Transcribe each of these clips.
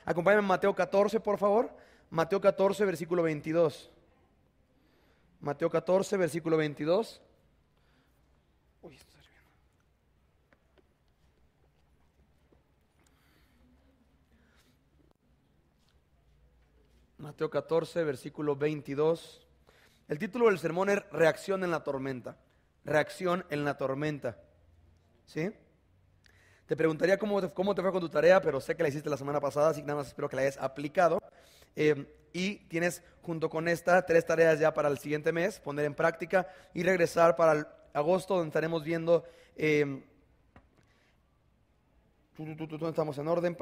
Acompáñame en Mateo 14, por favor. Mateo 14, versículo 22. Mateo 14, versículo 22. Uy, esto está hirviendo. Mateo 14, versículo 22. El título del sermón es Reacción en la tormenta. Reacción en la tormenta. ¿Sí? Te preguntaría cómo te fue con tu tarea, pero sé que la hiciste la semana pasada, así que nada más espero que la hayas aplicado. Y tienes junto con esta 3 tareas ya para el siguiente mes, poner en práctica y regresar para el agosto, donde estaremos viendo, estamos en orden,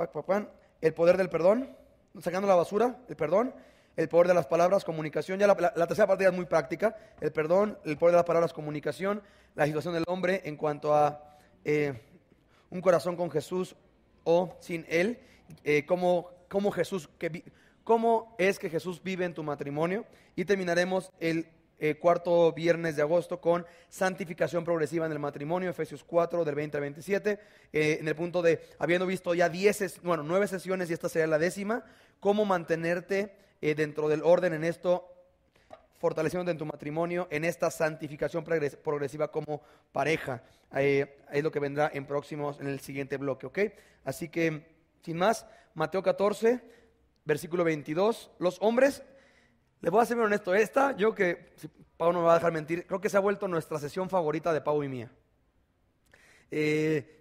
el poder del perdón, sacando la basura, el perdón, el poder de las palabras, comunicación. Ya la tercera parte ya es muy práctica, el perdón, el poder de las palabras, comunicación, la situación del hombre en cuanto a un corazón con Jesús o sin Él, cómo es que Jesús vive en tu matrimonio, y terminaremos el cuarto viernes de agosto con santificación progresiva en el matrimonio, Efesios 4 del 20 al 27, en el punto de, habiendo visto ya 9 sesiones y esta sería la 10ª, cómo mantenerte dentro del orden en esto, fortaleciéndote en tu matrimonio, en esta santificación progresiva como pareja. Es lo que vendrá en el siguiente bloque, ¿ok? Así que, sin más, Mateo 14, versículo 22. Los hombres, les voy a ser muy honesto, yo que, si Pau no me va a dejar mentir, creo que se ha vuelto nuestra sesión favorita de Pau y mía.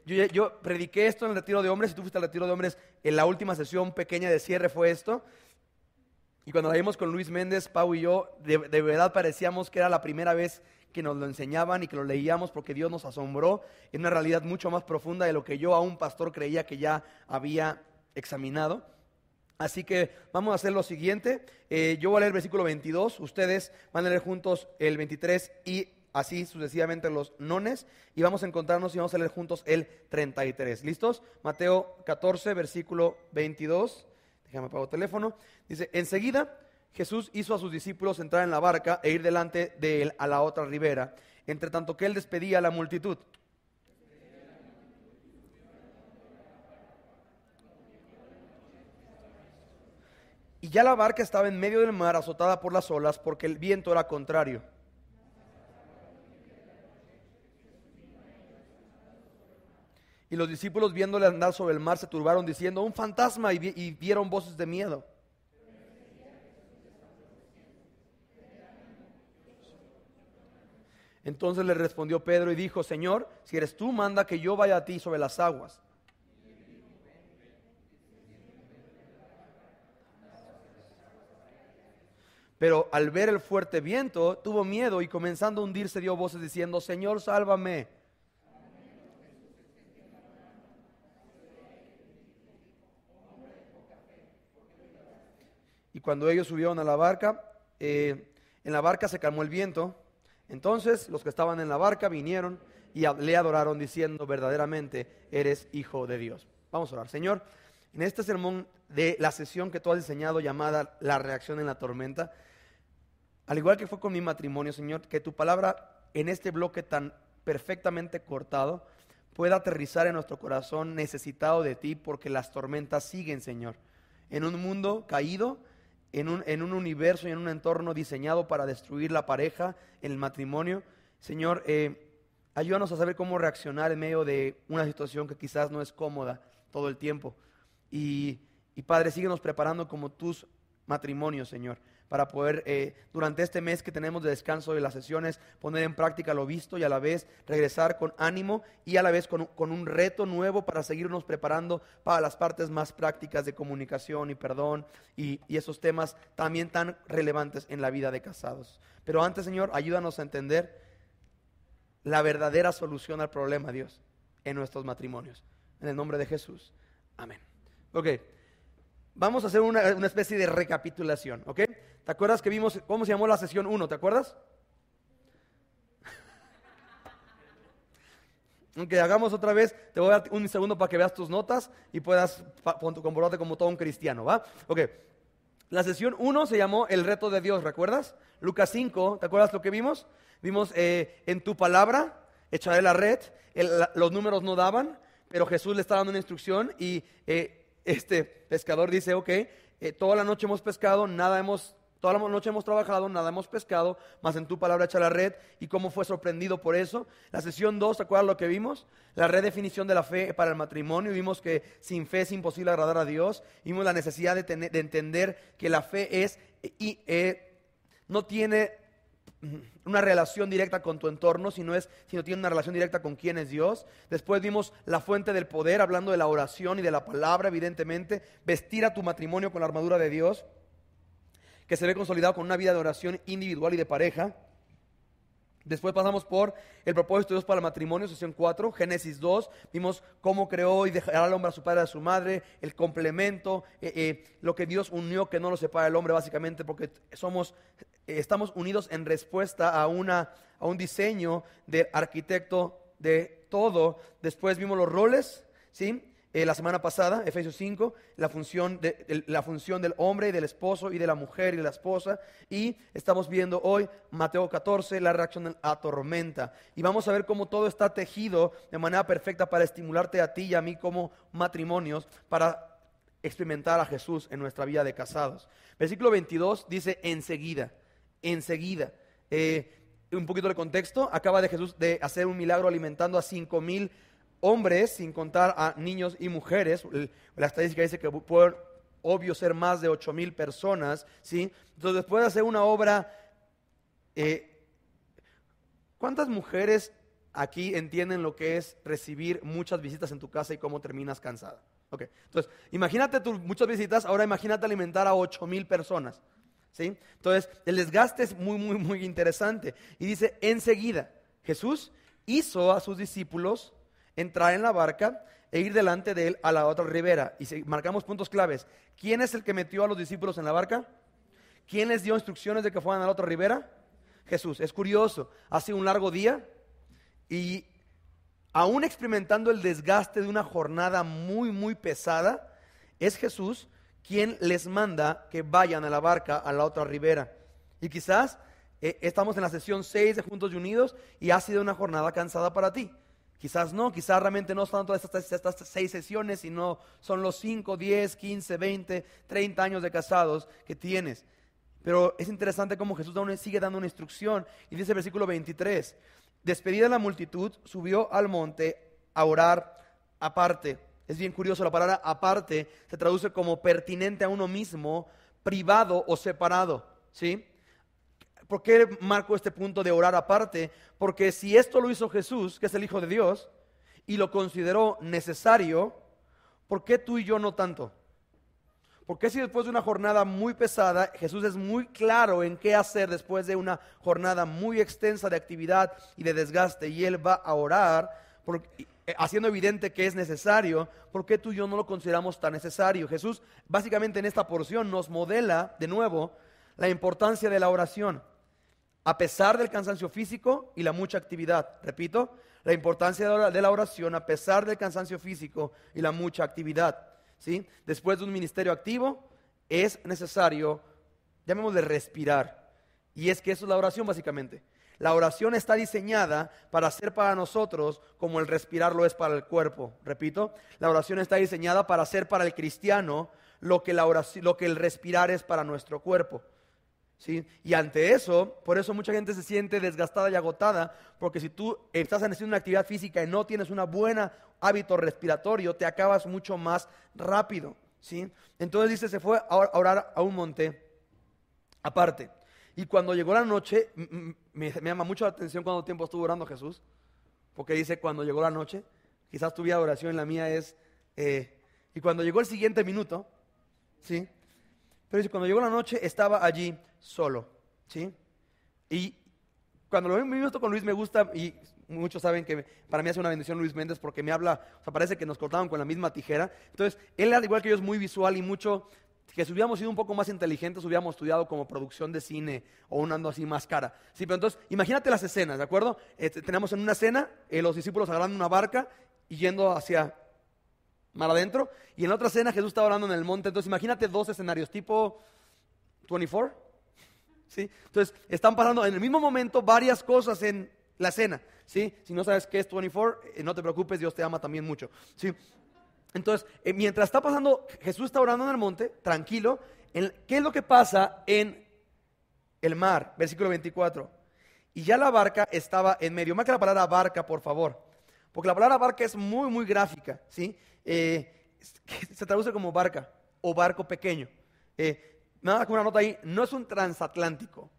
Yo prediqué esto en el retiro de hombres. Si tú fuiste al retiro de hombres, en la última sesión pequeña de cierre fue esto. Y cuando la vimos con Luis Méndez, Pau y yo, de verdad parecíamos que era la primera vez que nos lo enseñaban y que lo leíamos, porque Dios nos asombró en una realidad mucho más profunda de lo que yo a un pastor creía que ya había examinado. Así que vamos a hacer lo siguiente. Yo voy a leer el versículo 22, ustedes van a leer juntos el 23 y así sucesivamente los nones, y vamos a encontrarnos y vamos a leer juntos el 33. ¿Listos? Mateo 14, versículo 22. Déjame apagar el teléfono. Dice: enseguida Jesús hizo a sus discípulos entrar en la barca e ir delante de él a la otra ribera, entre tanto que él despedía a la multitud. Y ya la barca estaba en medio del mar, azotada por las olas, porque el viento era contrario. Y los discípulos, viéndole andar sobre el mar, se turbaron diciendo: un fantasma, y dieron voces de miedo. Entonces le respondió Pedro y dijo: Señor, si eres tú, manda que yo vaya a ti sobre las aguas. Pero al ver el fuerte viento, tuvo miedo y comenzando a hundirse dio voces diciendo: Señor, sálvame. Y cuando ellos subieron a la barca, en la barca se calmó el viento. Entonces los que estaban en la barca vinieron y le adoraron diciendo: verdaderamente eres Hijo de Dios. Vamos a orar. Señor, en este sermón de la sesión que tú has diseñado llamada La reacción en la tormenta, al igual que fue con mi matrimonio, Señor, que tu palabra en este bloque tan perfectamente cortado pueda aterrizar en nuestro corazón necesitado de ti, porque las tormentas siguen, Señor, en un mundo caído, en un universo y en un entorno diseñado para destruir la pareja, en el matrimonio. Señor, ayúdanos a saber cómo reaccionar en medio de una situación que quizás no es cómoda todo el tiempo. Y Padre, síguenos preparando como tus matrimonios, Señor, para poder durante este mes que tenemos de descanso de las sesiones, poner en práctica lo visto y a la vez regresar con ánimo y a la vez con un reto nuevo para seguirnos preparando para las partes más prácticas de comunicación y perdón y esos temas también tan relevantes en la vida de casados. Pero antes, Señor, ayúdanos a entender la verdadera solución al problema, Dios, en nuestros matrimonios. En el nombre de Jesús. Amén. Ok. Vamos a hacer una especie de recapitulación, ¿ok? ¿Te acuerdas que vimos cómo se llamó la sesión 1? ¿Te acuerdas? Aunque hagamos otra vez, te voy a dar un segundo para que veas tus notas y puedas comportarte como todo un cristiano, ¿va? Ok. La sesión 1 se llamó El reto de Dios, ¿recuerdas? Lucas 5, ¿te acuerdas lo que vimos? Vimos en tu palabra echaré la red, los números no daban, pero Jesús le está dando una instrucción y este pescador dice, ok, toda la noche hemos pescado, toda la noche hemos trabajado, nada hemos pescado, mas en tu palabra echa la red. ¿Y cómo fue sorprendido por eso? La sesión 2, ¿te acuerdas lo que vimos? La redefinición de la fe para el matrimonio. Vimos que sin fe es imposible agradar a Dios. Vimos la necesidad de entender que la fe no tiene una relación directa con tu entorno, sino tiene una relación directa con quién es Dios. Después vimos la fuente del poder, hablando de la oración y de la palabra, evidentemente. Vestir a tu matrimonio con la armadura de Dios, que se ve consolidado con una vida de oración individual y de pareja. Después pasamos por el propósito de Dios para el matrimonio, sesión 4, Génesis 2, vimos cómo creó y dejará al hombre a su padre y a su madre, el complemento, lo que Dios unió, que no lo separa el hombre, básicamente, porque estamos unidos en respuesta a un diseño del arquitecto de todo. Después vimos los roles, ¿sí? La semana pasada, Efesios 5, la función del hombre y del esposo y de la mujer y de la esposa. Y estamos viendo hoy Mateo 14, la reacción a la tormenta. Y vamos a ver cómo todo está tejido de manera perfecta para estimularte a ti y a mí como matrimonios, para experimentar a Jesús en nuestra vida de casados. Versículo 22 dice enseguida. Un poquito de contexto, acaba de Jesús de hacer un milagro alimentando a 5,000 hombres, sin contar a niños y mujeres. La estadística dice que pueden, obvio, ser más de 8,000 personas, ¿sí? Entonces, después de hacer una obra, ¿cuántas mujeres aquí entienden lo que es recibir muchas visitas en tu casa y cómo terminas cansada? Okay. Entonces, imagínate muchas visitas, ahora imagínate alimentar a 8,000 personas, ¿sí? Entonces, el desgaste es muy, muy, muy interesante. Y dice, enseguida, Jesús hizo a sus discípulos entrar en la barca e ir delante de él a la otra ribera. Y si marcamos puntos claves, ¿quién es el que metió a los discípulos en la barca? ¿Quién les dio instrucciones de que fueran a la otra ribera? Jesús. Es curioso, hace un largo día y aún experimentando el desgaste de una jornada muy, muy pesada, es Jesús quien les manda que vayan a la barca a la otra ribera. Y quizás estamos en la sesión 6 de Juntos y Unidos y ha sido una jornada cansada para ti. Quizás no, quizás realmente no son todas estas 6 sesiones, sino son los 5, 10, 15, 20, 30 años de casados que tienes. Pero es interesante cómo Jesús sigue dando una instrucción. Y dice el versículo 23, despedida la multitud, subió al monte a orar aparte. Es bien curioso, la palabra aparte se traduce como pertinente a uno mismo, privado o separado, ¿sí? ¿Por qué marco este punto de orar aparte? Porque si esto lo hizo Jesús, que es el Hijo de Dios, y lo consideró necesario, ¿por qué tú y yo no tanto? ¿Por qué si después de una jornada muy pesada, Jesús es muy claro en qué hacer después de una jornada muy extensa de actividad y de desgaste, y Él va a orar, haciendo evidente que es necesario? ¿Por qué tú y yo no lo consideramos tan necesario? Jesús básicamente en esta porción nos modela de nuevo la importancia de la oración. A pesar del cansancio físico y la mucha actividad. Repito, la importancia de la oración a pesar del cansancio físico y la mucha actividad, ¿sí? Después de un ministerio activo, es necesario, llamémosle respirar. Y es que eso es la oración básicamente. La oración está diseñada para ser para nosotros como el respirar lo es para el cuerpo. Repito, la oración está diseñada para ser para el cristiano lo que el respirar es para nuestro cuerpo. ¿Sí? Y ante eso, por eso mucha gente se siente desgastada y agotada, porque si tú estás haciendo una actividad física y no tienes un buen hábito respiratorio, te acabas mucho más rápido, ¿sí? Entonces dice, se fue a orar a un monte aparte. Y cuando llegó la noche, me llama mucho la atención cuánto tiempo estuvo orando Jesús, porque dice cuando llegó la noche, quizás tu vida de oración, la mía es, y cuando llegó el siguiente minuto, ¿sí? Pero dice, cuando llegó la noche estaba allí solo, ¿sí? Y cuando lo veo con Luis me gusta, y muchos saben que para mí hace una bendición Luis Méndez porque me habla, o sea, parece que nos cortaban con la misma tijera. Entonces, él al igual que yo es muy visual y mucho, que si hubiéramos sido un poco más inteligentes, hubiéramos estudiado como producción de cine o un ando así más cara. Sí, pero entonces, imagínate las escenas, ¿de acuerdo? Tenemos en una escena, los discípulos agarrando una barca y yendo hacia mar adentro, y en la otra escena Jesús estaba orando en el monte. Entonces imagínate 2 escenarios, tipo 24, ¿sí? Entonces están pasando en el mismo momento varias cosas en la escena, ¿sí? Si no sabes qué es 24, no te preocupes, Dios te ama también mucho, ¿sí? Entonces, mientras está pasando, Jesús está orando en el monte, tranquilo. ¿Qué es lo que pasa en el mar? Versículo 24. Y ya la barca estaba en medio. Marca la palabra barca, por favor, porque la palabra barca es muy, muy gráfica, ¿sí? Se traduce como barca o barco pequeño. Nada, con una nota ahí, no es un transatlántico.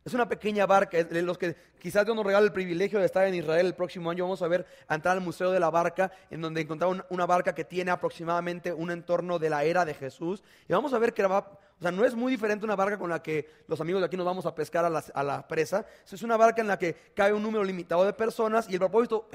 Es una pequeña barca. Los que quizás Dios nos regale el privilegio de estar en Israel el próximo año, vamos a entrar al Museo de la Barca, en donde encontramos una barca que tiene aproximadamente un entorno de la era de Jesús. Y vamos a ver que no es muy diferente una barca con la que los amigos de aquí nos vamos a pescar a la presa. Es una barca en la que cabe un número limitado de personas y el propósito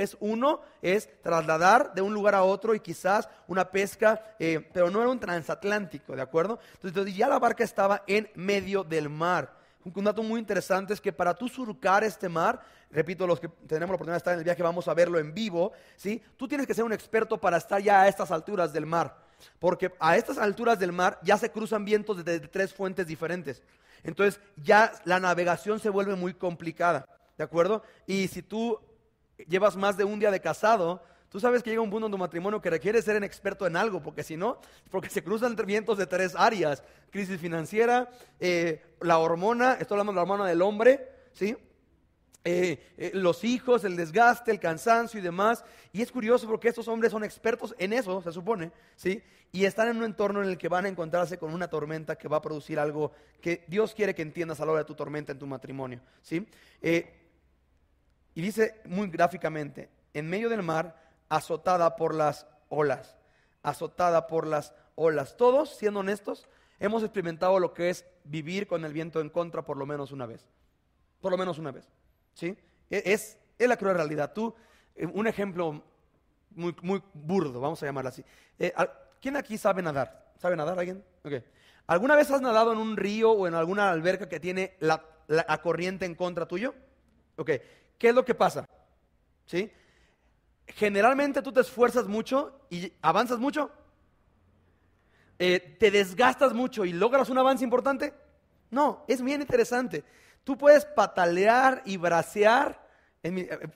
es trasladar de un lugar a otro y quizás una pesca, pero no era un transatlántico, ¿de acuerdo? Entonces ya la barca estaba en medio del mar. Un dato muy interesante es que para tú surcar este mar, repito, los que tenemos la oportunidad de estar en el viaje vamos a verlo en vivo, ¿sí? Tú tienes que ser un experto para estar ya a estas alturas del mar, porque a estas alturas del mar ya se cruzan vientos de 3 fuentes diferentes. Entonces ya la navegación se vuelve muy complicada, ¿de acuerdo? Y si tú llevas más de un día de casado, tú sabes que llega un punto en tu matrimonio que requiere ser un experto en algo, porque si no, porque se cruzan vientos de 3 áreas: crisis financiera, la hormona, estoy hablando de la hormona del hombre, ¿sí? Los hijos, el desgaste, el cansancio y demás. Y es curioso porque estos hombres son expertos en eso, se supone, ¿sí? Y están en un entorno en el que van a encontrarse con una tormenta que va a producir algo que Dios quiere que entiendas a la hora de tu tormenta en tu matrimonio, ¿sí? Y dice muy gráficamente: en medio del mar, azotada por las olas, azotada por las olas. Todos, siendo honestos, hemos experimentado lo que es vivir con el viento en contra por lo menos una vez. Por lo menos una vez, ¿sí? Es la cruel realidad. Un ejemplo muy, muy burdo, vamos a llamarlo así. ¿Quién aquí sabe nadar? ¿Sabe nadar alguien? Okay. ¿Alguna vez has nadado en un río o en alguna alberca que tiene la corriente en contra tuyo? Ok. ¿Qué es lo que pasa? ¿Sí? Generalmente tú te esfuerzas mucho y avanzas mucho. ¿Te desgastas mucho y logras un avance importante? No, es bien interesante. Tú puedes patalear y bracear.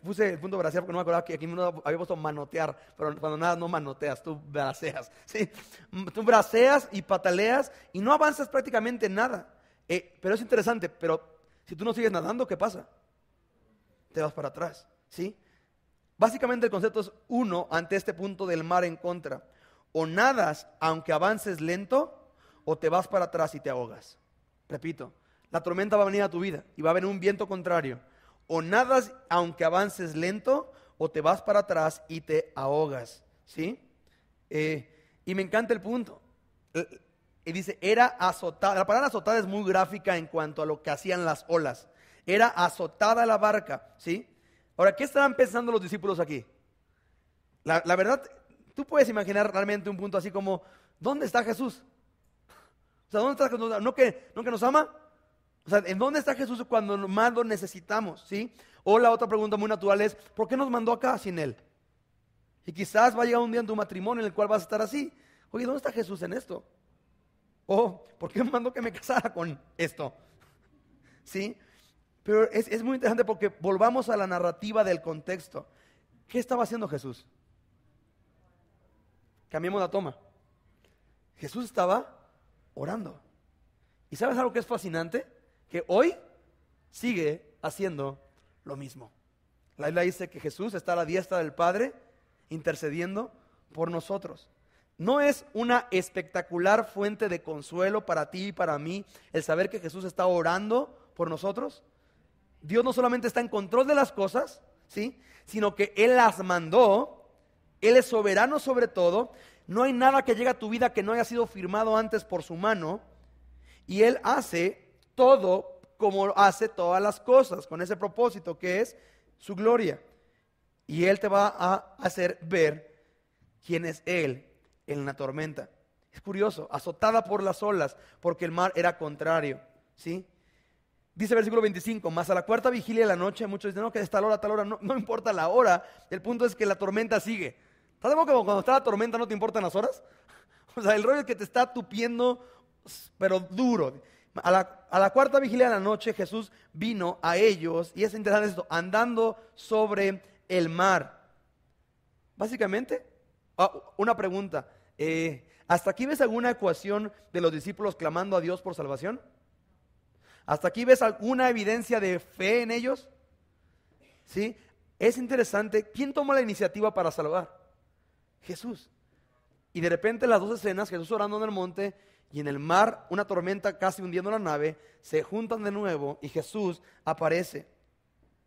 Puse el punto bracear porque no me acordaba que aquí uno había puesto manotear, pero cuando nada no manoteas, tú braceas, ¿sí? Tú braceas y pataleas y no avanzas prácticamente nada. Pero es interesante, pero si tú no sigues nadando, ¿qué pasa? Te vas para atrás, ¿sí? Básicamente el concepto es uno ante este punto del mar en contra. O nadas aunque avances lento, o te vas para atrás y te ahogas. Repito, la tormenta va a venir a tu vida y va a venir un viento contrario. O nadas aunque avances lento, o te vas para atrás y te ahogas, ¿sí? Y me encanta el punto. Y dice, era azotada. La palabra azotada es muy gráfica en cuanto a lo que hacían las olas. Era azotada la barca, ¿sí? Ahora, ¿qué estaban pensando los discípulos aquí? La verdad, tú puedes imaginar realmente un punto así como, ¿dónde está Jesús? O sea, ¿dónde está Jesús? ¿No que nos ama? O sea, ¿en dónde está Jesús cuando más lo necesitamos? ¿Sí? O la otra pregunta muy natural es, ¿por qué nos mandó acá sin Él? Y quizás va a llegar un día en tu matrimonio en el cual vas a estar así. Oye, ¿dónde está Jesús en esto? O, ¿por qué me mandó que me casara con esto? ¿Sí? Pero es muy interesante porque volvamos a la narrativa del contexto. ¿Qué estaba haciendo Jesús? Cambiemos la toma. Jesús estaba orando. ¿Y sabes algo que es fascinante? Que hoy sigue haciendo lo mismo. La Biblia dice que Jesús está a la diestra del Padre intercediendo por nosotros. ¿No es una espectacular fuente de consuelo para ti y para mí el saber que Jesús está orando por nosotros? Dios no solamente está en control de las cosas, ¿sí?, sino que Él las mandó. Él es soberano sobre todo. No hay nada que llegue a tu vida que no haya sido firmado antes por su mano. Y Él hace todo como hace todas las cosas, con ese propósito que es su gloria. Y Él te va a hacer ver quién es Él en la tormenta. Es curioso, azotada por las olas, porque el mar era contrario, ¿sí? Dice el versículo 25, más a la cuarta vigilia de la noche, muchos dicen, no, que es tal hora, no importa la hora, el punto es que la tormenta sigue. ¿Estás de acuerdo que cuando está la tormenta no te importan las horas? O sea, el rollo es que te está tupiendo, pero duro. A la cuarta vigilia de la noche Jesús vino a ellos, y es interesante esto, andando sobre el mar. Básicamente, Una pregunta. ¿Hasta aquí ves alguna ecuación de los discípulos clamando a Dios por salvación? ¿Hasta aquí ves alguna evidencia de fe en ellos? ¿Sí? Es interesante. ¿Quién toma la iniciativa para salvar? Jesús. Y de repente las dos escenas, Jesús orando en el monte y en el mar, una tormenta casi hundiendo la nave, se juntan de nuevo y Jesús aparece.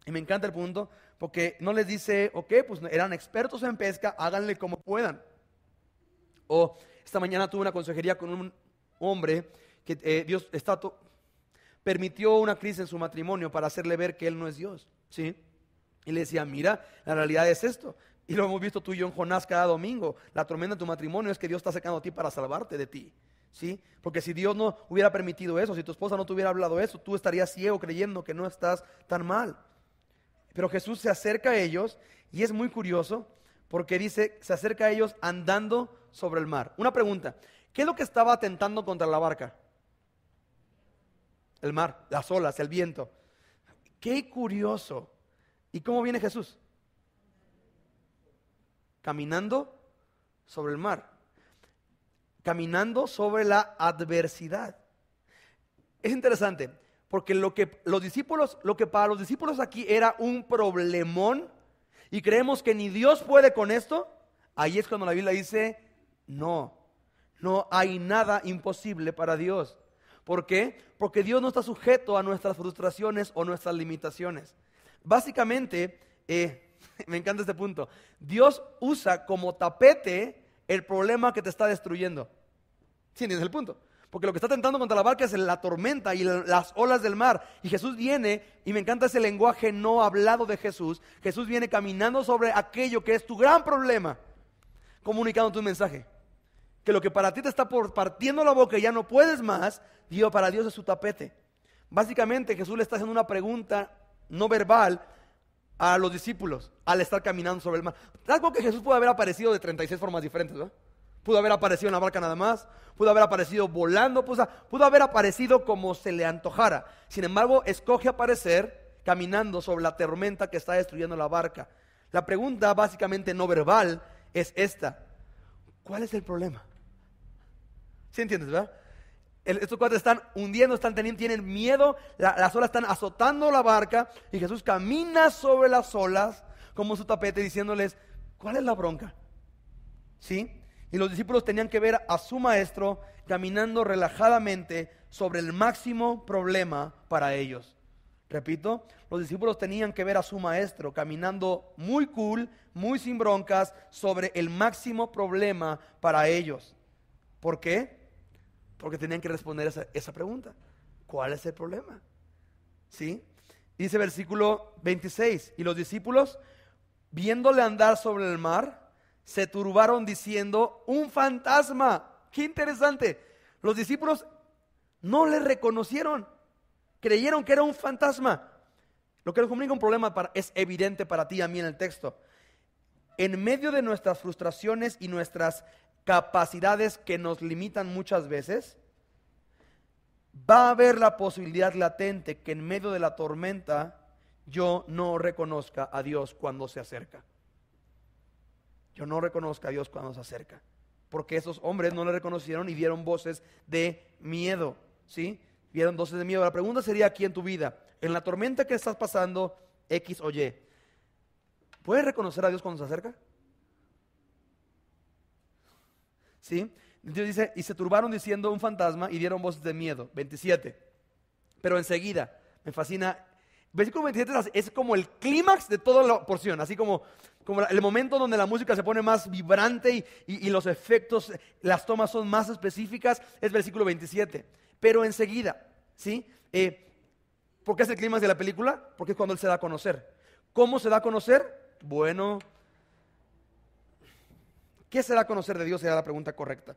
Y me encanta el punto, porque no les dice, ok, pues eran expertos en pesca, háganle como puedan. O esta mañana tuve una consejería con un hombre que Dios permitió una crisis en su matrimonio para hacerle ver que él no es Dios, ¿sí? Y le decía, mira, la realidad es esto. Y lo hemos visto tú y yo en Jonás cada domingo. La tormenta de tu matrimonio es que Dios está sacando a ti para salvarte de ti, ¿sí? Porque si Dios no hubiera permitido eso, si tu esposa no te hubiera hablado eso, tú estarías ciego creyendo que no estás tan mal. Pero Jesús se acerca a ellos y es muy curioso porque dice, se acerca a ellos andando sobre el mar. Una pregunta, ¿qué es lo que estaba atentando contra la barca? El mar, las olas, el viento. Qué curioso. ¿Y cómo viene Jesús? Caminando sobre el mar. Caminando sobre la adversidad. Es interesante, porque lo que para los discípulos aquí era un problemón, y creemos que ni Dios puede con esto, ahí es cuando la Biblia dice, no hay nada imposible para Dios. ¿Por qué? Porque Dios no está sujeto a nuestras frustraciones o nuestras limitaciones. Básicamente, me encanta este punto, Dios usa como tapete el problema que te está destruyendo. ¿Sí entiendes el punto? Porque lo que está tentando contra la barca es la tormenta y las olas del mar. Y Jesús viene, y me encanta ese lenguaje no hablado de Jesús. Jesús viene caminando sobre aquello que es tu gran problema, comunicando tu mensaje. Que lo que para ti te está partiendo la boca y ya no puedes más, para Dios es su tapete. Básicamente Jesús le está haciendo una pregunta no verbal a los discípulos al estar caminando sobre el mar. Algo que Jesús pudo haber aparecido de 36 formas diferentes, ¿verdad? Pudo haber aparecido en la barca nada más, pudo haber aparecido volando, pudo haber aparecido como se le antojara. Sin embargo, escoge aparecer caminando sobre la tormenta que está destruyendo la barca. La pregunta básicamente no verbal es esta: ¿cuál es el problema? ¿Sí entiendes, verdad? Estos cuates están hundiendo, tienen miedo, las olas están azotando la barca y Jesús camina sobre las olas como su tapete diciéndoles, ¿cuál es la bronca? ¿Sí? Y los discípulos tenían que ver a su maestro caminando relajadamente sobre el máximo problema para ellos. Repito, los discípulos tenían que ver a su maestro caminando muy cool, muy sin broncas, sobre el máximo problema para ellos. ¿Por qué? Porque tenían que responder esa pregunta. ¿Cuál es el problema? ¿Sí? Dice versículo 26, y los discípulos, viéndole andar sobre el mar, se turbaron diciendo, un fantasma. ¡Qué interesante! Los discípulos no le reconocieron, creyeron que era un fantasma. Lo que les comunica un problema es evidente para ti y a mí en el texto. En medio de nuestras frustraciones y nuestras capacidades que nos limitan muchas veces, va a haber la posibilidad latente que en medio de la tormenta yo no reconozca a Dios cuando se acerca. Yo no reconozca a Dios cuando se acerca, porque esos hombres no le reconocieron y dieron voces de miedo, ¿sí? Dieron voces de miedo. La pregunta sería aquí en tu vida, en la tormenta que estás pasando, X o Y, ¿puedes reconocer a Dios cuando se acerca? ¿Sí? Dios dice, y se turbaron diciendo un fantasma y dieron voces de miedo. 27. Pero enseguida, me fascina, versículo 27 es como el clímax de toda la porción, así como el momento donde la música se pone más vibrante y los efectos, las tomas son más específicas, es versículo 27. Pero enseguida, ¿sí? ¿Por qué es el clímax de la película? Porque es cuando Él se da a conocer. ¿Cómo se da a conocer? Bueno, ¿qué se da a conocer de Dios? Será la pregunta correcta.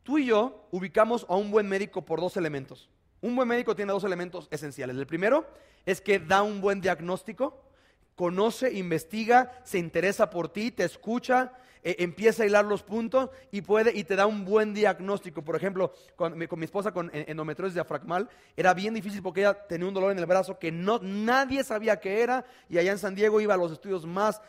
Tú y yo ubicamos a un buen médico por dos elementos. Un buen médico tiene dos elementos esenciales. El primero es que da un buen diagnóstico, conoce, investiga, se interesa por ti, te escucha, empieza a hilar los puntos y te da un buen diagnóstico. Por ejemplo, con mi esposa con endometriosis diafragmal, era bien difícil porque ella tenía un dolor en el brazo que nadie sabía qué era, y allá en San Diego iba a los estudios más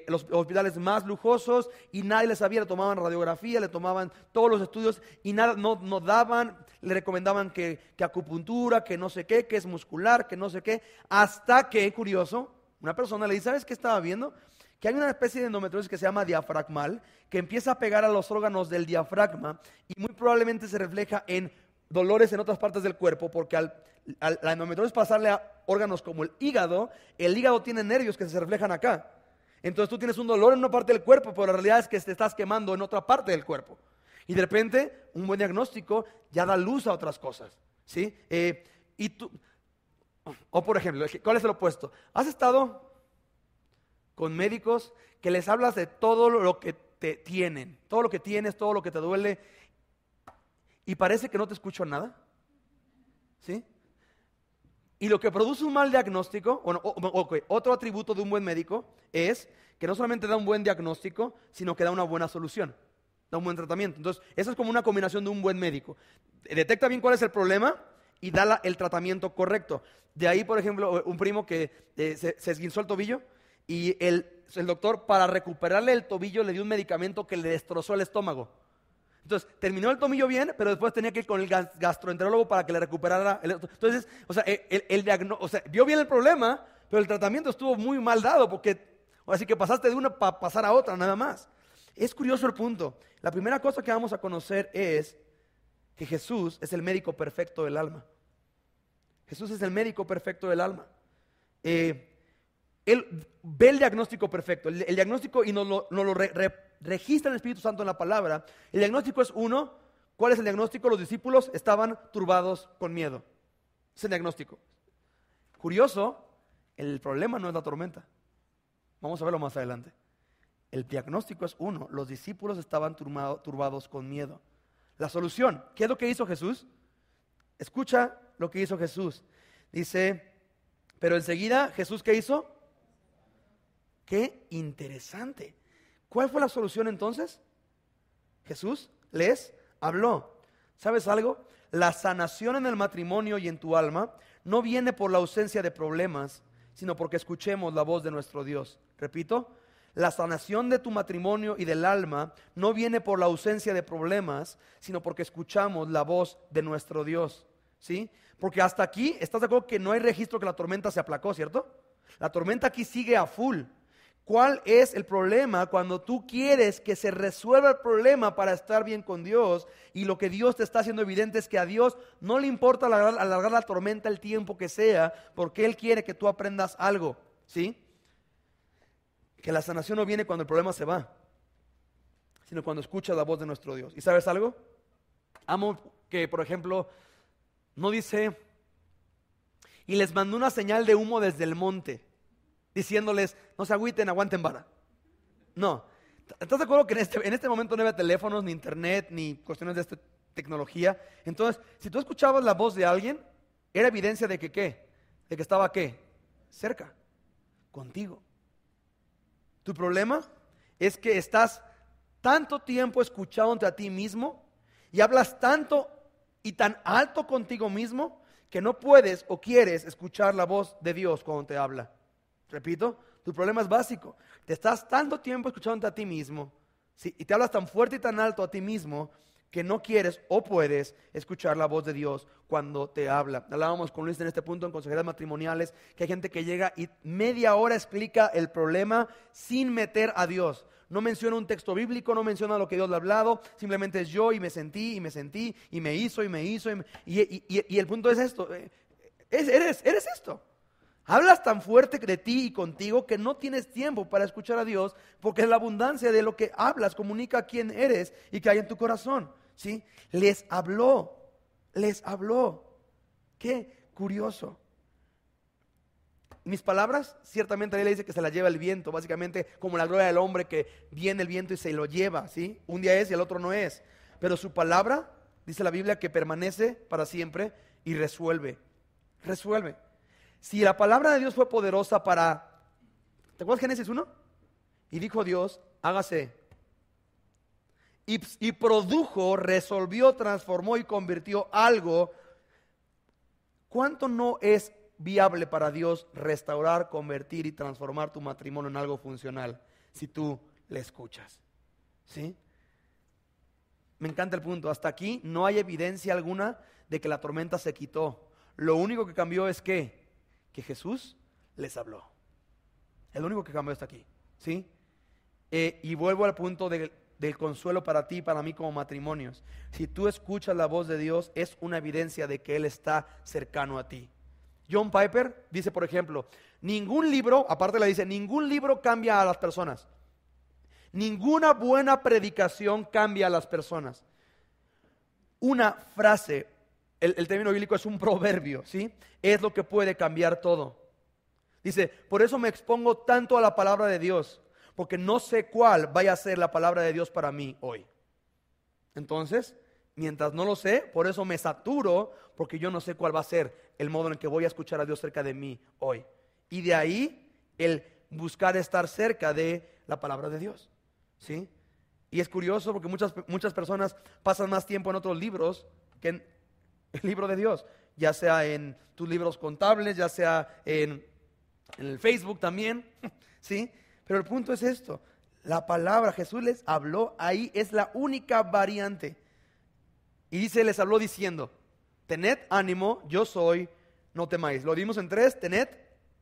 los hospitales más lujosos y nadie le sabía, le tomaban radiografía, le tomaban todos los estudios y nada, no daban, le recomendaban que acupuntura, que no sé qué, que es muscular, que no sé qué, hasta que, curioso, una persona le dice, ¿sabes qué estaba viendo? Que hay una especie de endometriosis que se llama diafragmal, que empieza a pegar a los órganos del diafragma y muy probablemente se refleja en dolores en otras partes del cuerpo, porque al la endometriosis pasarle a órganos como el hígado tiene nervios que se reflejan acá. Entonces tú tienes un dolor en una parte del cuerpo, pero la realidad es que te estás quemando en otra parte del cuerpo. Y de repente, un buen diagnóstico ya da luz a otras cosas, ¿sí? O por ejemplo, ¿cuál es el opuesto? ¿Has estado con médicos que les hablas de todo lo que te tienen, todo lo que tienes, todo lo que te duele, y parece que no te escucho nada? ¿Sí? Y lo que produce un mal diagnóstico, otro atributo de un buen médico es que no solamente da un buen diagnóstico, sino que da una buena solución, da un buen tratamiento. Entonces, eso es como una combinación de un buen médico. Detecta bien cuál es el problema y da el tratamiento correcto. De ahí, por ejemplo, un primo que se esguinzó el tobillo y el doctor, para recuperarle el tobillo, le dio un medicamento que le destrozó el estómago. Entonces, terminó el tobillo bien, pero después tenía que ir con el gastroenterólogo para que le recuperara. Entonces, vio bien el problema, pero el tratamiento estuvo muy mal dado, así que pasaste de una para pasar a otra, nada más. Es curioso el punto. La primera cosa que vamos a conocer es que Jesús es el médico perfecto del alma. Jesús es el médico perfecto del alma. Él ve el diagnóstico perfecto, el diagnóstico, y nos lo registra el Espíritu Santo en la palabra. El diagnóstico es uno. ¿Cuál es el diagnóstico? Los discípulos estaban turbados con miedo. Es el diagnóstico. Curioso, el problema no es la tormenta. Vamos a verlo más adelante. El diagnóstico es uno. Los discípulos estaban turbados con miedo. La solución, ¿qué es lo que hizo Jesús? Escucha lo que hizo Jesús. Dice, pero enseguida Jesús, ¿qué hizo? Qué interesante. ¿Cuál fue la solución entonces? Jesús les habló. ¿Sabes algo? La sanación en el matrimonio y en tu alma no viene por la ausencia de problemas, sino porque escuchemos la voz de nuestro Dios. Repito, la sanación de tu matrimonio y del alma no viene por la ausencia de problemas, sino porque escuchamos la voz de nuestro Dios. ¿Sí? Porque hasta aquí, ¿estás de acuerdo que no hay registro que la tormenta se aplacó, cierto? La tormenta aquí sigue a full. ¿Cuál es el problema cuando tú quieres que se resuelva el problema para estar bien con Dios? Y lo que Dios te está haciendo evidente es que a Dios no le importa alargar la tormenta el tiempo que sea, porque Él quiere que tú aprendas algo, ¿sí? Que la sanación no viene cuando el problema se va, sino cuando escuchas la voz de nuestro Dios. ¿Y sabes algo? Amo que, por ejemplo, no dice, y les mandó una señal de humo desde el monte, diciéndoles, no se agüiten, aguanten vara. No. ¿Estás de acuerdo que en este momento no había teléfonos, ni internet, ni cuestiones de esta tecnología? Entonces, si tú escuchabas la voz de alguien, era evidencia de que ¿qué? De que estaba ¿qué? Cerca, contigo. Tu problema es que estás tanto tiempo escuchándote a ti mismo y hablas tanto y tan alto contigo mismo que no puedes o quieres escuchar la voz de Dios cuando te habla. Repito, tu problema es básico. Te estás tanto tiempo escuchándote a ti mismo, ¿sí? Y te hablas tan fuerte y tan alto a ti mismo que no quieres o puedes escuchar la voz de Dios cuando te habla. Hablábamos con Luis en este punto en consejerías matrimoniales, que hay gente que llega y media hora explica el problema sin meter a Dios. No menciona un texto bíblico, no menciona lo que Dios le ha hablado, simplemente es yo y me sentí y me hizo. Y el punto es esto, eres esto. Hablas tan fuerte de ti y contigo que no tienes tiempo para escuchar a Dios, porque la abundancia de lo que hablas comunica quién eres y qué hay en tu corazón, ¿sí? Les habló. Qué curioso. Mis palabras, ciertamente la Biblia dice que se las lleva el viento, básicamente como la gloria del hombre que viene el viento y se lo lleva, ¿sí? Un día es y el otro no es. Pero su palabra, dice la Biblia, que permanece para siempre y resuelve. Si la palabra de Dios fue poderosa ¿te acuerdas Génesis 1? Y dijo Dios, hágase. Y produjo, resolvió, transformó y convirtió algo. ¿Cuánto no es viable para Dios restaurar, convertir y transformar tu matrimonio en algo funcional? si tú le escuchas. ¿Sí? Me encanta el punto. Hasta aquí no hay evidencia alguna de que la tormenta se quitó. Lo único que cambió es que Jesús les habló. Es lo único que cambió hasta aquí. ¿Sí? Y vuelvo al punto del consuelo para ti y para mí como matrimonios. Si tú escuchas la voz de Dios, es una evidencia de que Él está cercano a ti. John Piper dice, por ejemplo, ningún libro, aparte le dice, ningún libro cambia a las personas. Ninguna buena predicación cambia a las personas. Una frase, el término bíblico es un proverbio, ¿sí? Es lo que puede cambiar todo. Dice, por eso me expongo tanto a la palabra de Dios, porque no sé cuál vaya a ser la palabra de Dios para mí hoy. Entonces, mientras no lo sé, por eso me saturo, porque yo no sé cuál va a ser el modo en el que voy a escuchar a Dios cerca de mí hoy. Y de ahí el buscar estar cerca de la palabra de Dios. ¿Sí? Y es curioso porque muchas personas pasan más tiempo en otros libros que en el libro de Dios, ya sea en tus libros contables, ya sea en el Facebook también, ¿sí? Pero el punto es esto, la palabra, Jesús les habló, ahí es la única variante. Y dice, les habló diciendo, tened ánimo, yo soy, no temáis. Lo dimos en 3, tened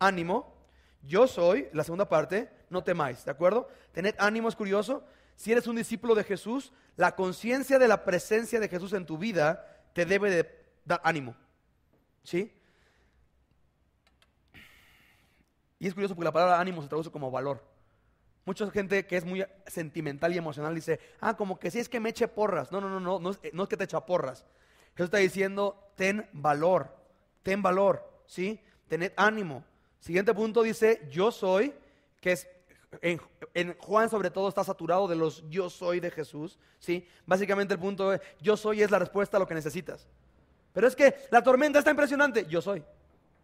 ánimo, yo soy, la segunda parte, no temáis, ¿de acuerdo? Tened ánimo, es curioso. Si eres un discípulo de Jesús, la conciencia de la presencia de Jesús en tu vida te debe de dar ánimo, ¿sí? Y es curioso porque la palabra ánimo se traduce como valor. Mucha gente que es muy sentimental y emocional dice, como que si es que me eche porras. No es que te echa porras. Jesús está diciendo, ten valor, ¿sí? Tened ánimo. Siguiente punto dice, yo soy, que es en Juan sobre todo está saturado de los yo soy de Jesús, ¿sí? Básicamente el punto es, yo soy es la respuesta a lo que necesitas. Pero es que la tormenta está impresionante, yo soy.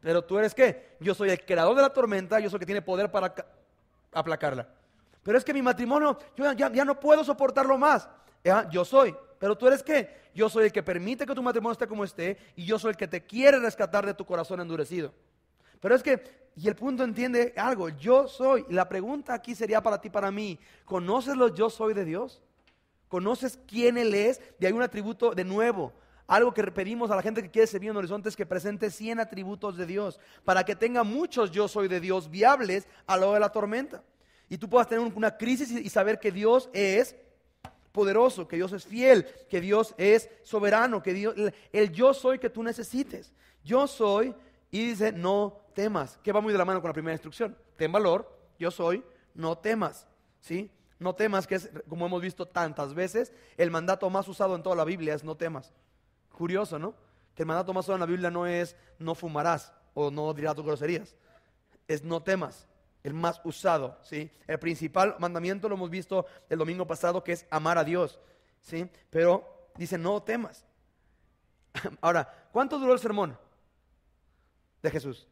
Pero tú eres ¿qué? Yo soy el creador de la tormenta, yo soy el que tiene poder para aplacarla. Pero es que mi matrimonio, yo ya no puedo soportarlo más. Yo soy. Pero tú eres ¿qué? Yo soy el que permite que tu matrimonio esté como esté y yo soy el que te quiere rescatar de tu corazón endurecido. Pero es que, y el punto entiende algo, yo soy. Y la pregunta aquí sería para ti, para mí, ¿conoces los yo soy de Dios? ¿Conoces quién Él es? Y hay un atributo de nuevo. Algo que pedimos a la gente que quiere servir en Horizontes, que presente 100 atributos de Dios, para que tenga muchos yo soy de Dios viables a lo de la tormenta. Y tú puedas tener una crisis y saber que Dios es poderoso, que Dios es fiel, que Dios es soberano, que Dios, el yo soy que tú necesites. Yo soy, y dice, no temas, que va muy de la mano con la primera instrucción. Ten valor, yo soy, no temas, ¿sí? No temas, que es, como hemos visto tantas veces, el mandato más usado en toda la Biblia es no temas. Curioso, ¿no? Que el mandato más usado en la Biblia no es no fumarás o no dirás tus groserías. Es no temas, el más usado, ¿sí? El principal mandamiento lo hemos visto el domingo pasado, que es amar a Dios, ¿sí? Pero dice no temas. Ahora, ¿cuánto duró el sermón de Jesús?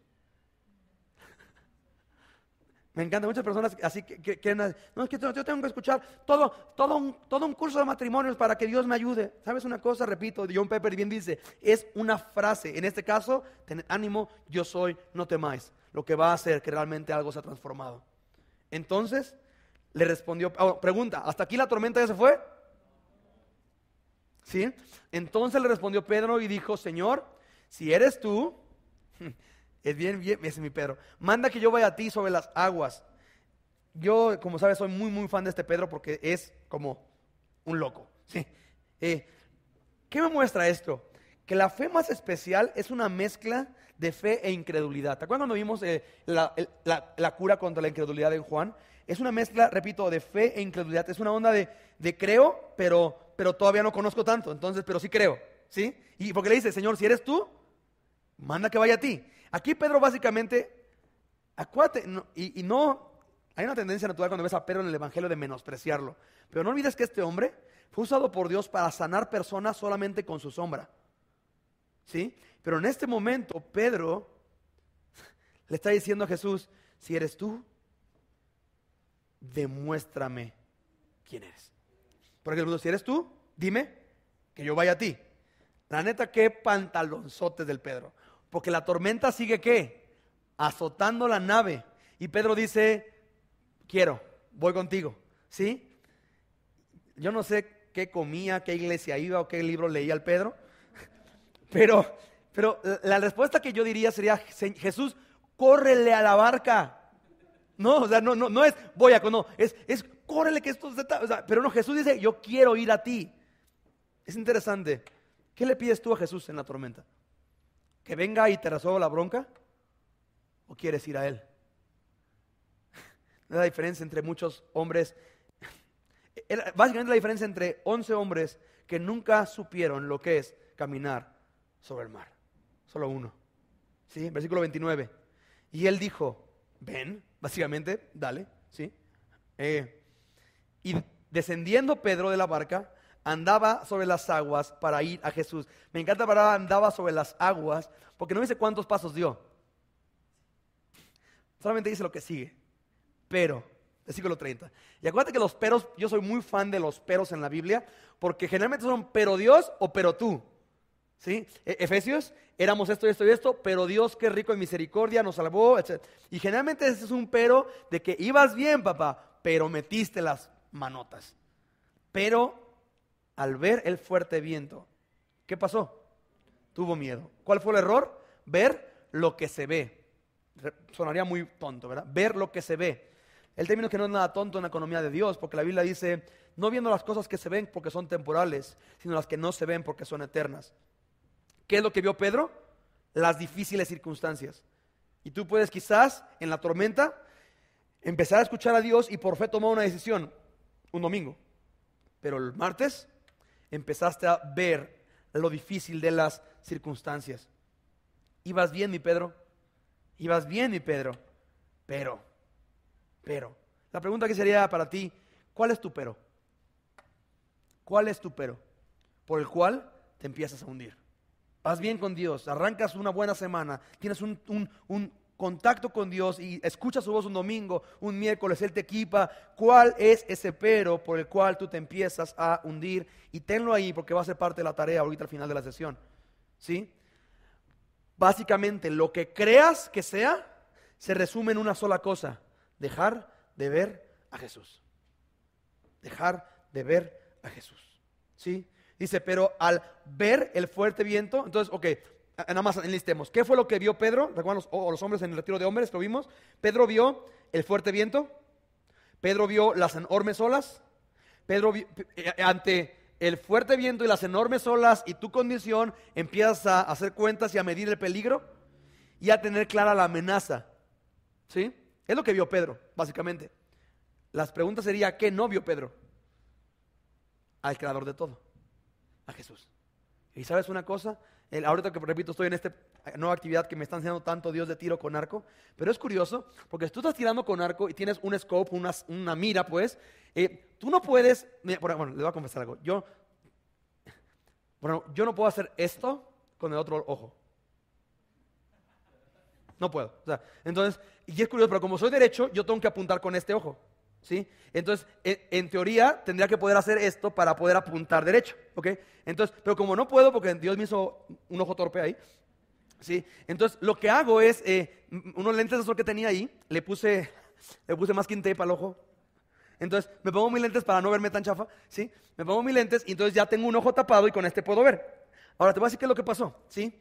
Me encanta, muchas personas así que quieren, no, es que yo tengo que escuchar todo un curso de matrimonios para que Dios me ayude. ¿Sabes una cosa? Repito, John Piper bien dice, es una frase, en este caso, tened ánimo, yo soy, no temáis, lo que va a hacer que realmente algo se ha transformado. Entonces, le respondió, pregunta, ¿hasta aquí la tormenta ya se fue? ¿Sí? Entonces le respondió Pedro y dijo, Señor, si eres tú, es bien, ese es mi Pedro, manda que yo vaya a ti sobre las aguas. Yo, como sabes, soy muy fan de este Pedro porque es como un loco, ¿sí? ¿Qué me muestra esto? Que la fe más especial es una mezcla de fe e incredulidad. ¿Te acuerdas cuando vimos la cura contra la incredulidad en Juan? Es una mezcla, repito, de fe e incredulidad. Es una onda de creo, pero todavía no conozco tanto, entonces, pero sí creo, ¿sí? Y porque le dice, Señor, si eres tú, manda que vaya a ti. Aquí Pedro básicamente, acuérdate, hay una tendencia natural cuando ves a Pedro en el Evangelio de menospreciarlo, pero no olvides que este hombre fue usado por Dios para sanar personas solamente con su sombra, ¿sí? Pero en este momento Pedro le está diciendo a Jesús, si eres tú, demuéstrame quién eres. Por ejemplo, si eres tú, dime que yo vaya a ti. La neta, qué pantalonzotes del Pedro. Porque la tormenta sigue ¿qué? Azotando la nave. Y Pedro dice, quiero. voy contigo, ¿sí? Yo no sé qué comía, qué iglesia iba o qué libro leía el Pedro, pero la respuesta que yo diría sería: Jesús, córrele a la barca. No, o sea, no es voy a, no, es córrele que esto se está, o sea, pero no, Jesús dice: yo quiero ir a ti. Es interesante. ¿Qué le pides tú a Jesús en la tormenta? ¿Que venga y te resuelva la bronca? ¿O quieres ir a Él? Es la diferencia entre muchos hombres. Básicamente la diferencia entre 11 hombres que nunca supieron lo que es caminar sobre el mar. Solo uno. ¿Sí? Versículo 29. Y Él dijo: ven, básicamente, dale, ¿sí? Y descendiendo Pedro de la barca, andaba sobre las aguas para ir a Jesús. Me encanta la palabra andaba sobre las aguas, porque no dice cuántos pasos dio. Solamente dice lo que sigue. Pero, versículo 30. Y acuérdate que los peros, yo soy muy fan de los peros en la Biblia, porque generalmente son pero Dios o pero tú. ¿Sí? Efesios, éramos esto y esto y esto, pero Dios, que es rico en misericordia, nos salvó, etc. Y generalmente ese es un pero de que ibas bien, papá, pero metiste las manotas. Pero al ver el fuerte viento, ¿qué pasó? Tuvo miedo. ¿Cuál fue el error? Ver lo que se ve. Sonaría muy tonto, ¿verdad? Ver lo que se ve. El término que no es nada tonto en la economía de Dios, porque la Biblia dice: no viendo las cosas que se ven porque son temporales, sino las que no se ven porque son eternas. ¿Qué es lo que vio Pedro? Las difíciles circunstancias. Y tú puedes quizás en la tormenta empezar a escuchar a Dios y por fe tomar una decisión un domingo. Pero el martes empezaste a ver lo difícil de las circunstancias. Ibas bien, mi Pedro. Ibas bien, mi Pedro. Pero. La pregunta que sería para ti: ¿cuál es tu pero? ¿Cuál es tu pero? Por el cual te empiezas a hundir. Vas bien con Dios, arrancas una buena semana, tienes un contacto con Dios y escuchas su voz un domingo, un miércoles, Él te equipa. ¿Cuál es ese pero por el cual tú te empiezas a hundir? Y tenlo ahí, porque va a ser parte de la tarea ahorita al final de la sesión. ¿Sí? Básicamente, lo que creas que sea, se resume en una sola cosa: dejar de ver a Jesús. Dejar de ver a Jesús. ¿Sí? Dice: pero al ver el fuerte viento, entonces, ok, nada más enlistemos. ¿Qué fue lo que vio Pedro? ¿Recuerdan los hombres en el retiro de hombres? ¿Lo vimos? Pedro vio el fuerte viento. Pedro vio las enormes olas. Pedro vio, ante el fuerte viento y las enormes olas y tu condición, empiezas a hacer cuentas y a medir el peligro y a tener clara la amenaza. ¿Sí? Es lo que vio Pedro, básicamente. Las preguntas serían: ¿qué no vio Pedro? Al creador de todo, a Jesús. Y ¿sabes una cosa? Ahorita que repito, estoy en esta nueva actividad que me está enseñando tanto Dios de tiro con arco, pero es curioso, porque si tú estás tirando con arco y tienes un scope, una mira, pues, tú no puedes, bueno, les voy a confesar algo, yo no puedo hacer esto con el otro ojo. No puedo. O sea, entonces, y es curioso, pero como soy derecho, yo tengo que apuntar con este ojo. ¿Sí? Entonces, en teoría, tendría que poder hacer esto para poder apuntar derecho, ¿ok? Entonces, pero como no puedo, porque Dios me hizo un ojo torpe ahí, ¿sí? Entonces, lo que hago es, unos lentes de sol que tenía ahí, le puse masking tape al ojo. Entonces, me pongo mis lentes para no verme tan chafa, ¿sí? Me pongo mis lentes y entonces ya tengo un ojo tapado y con este puedo ver. Ahora, te voy a decir qué es lo que pasó, ¿sí?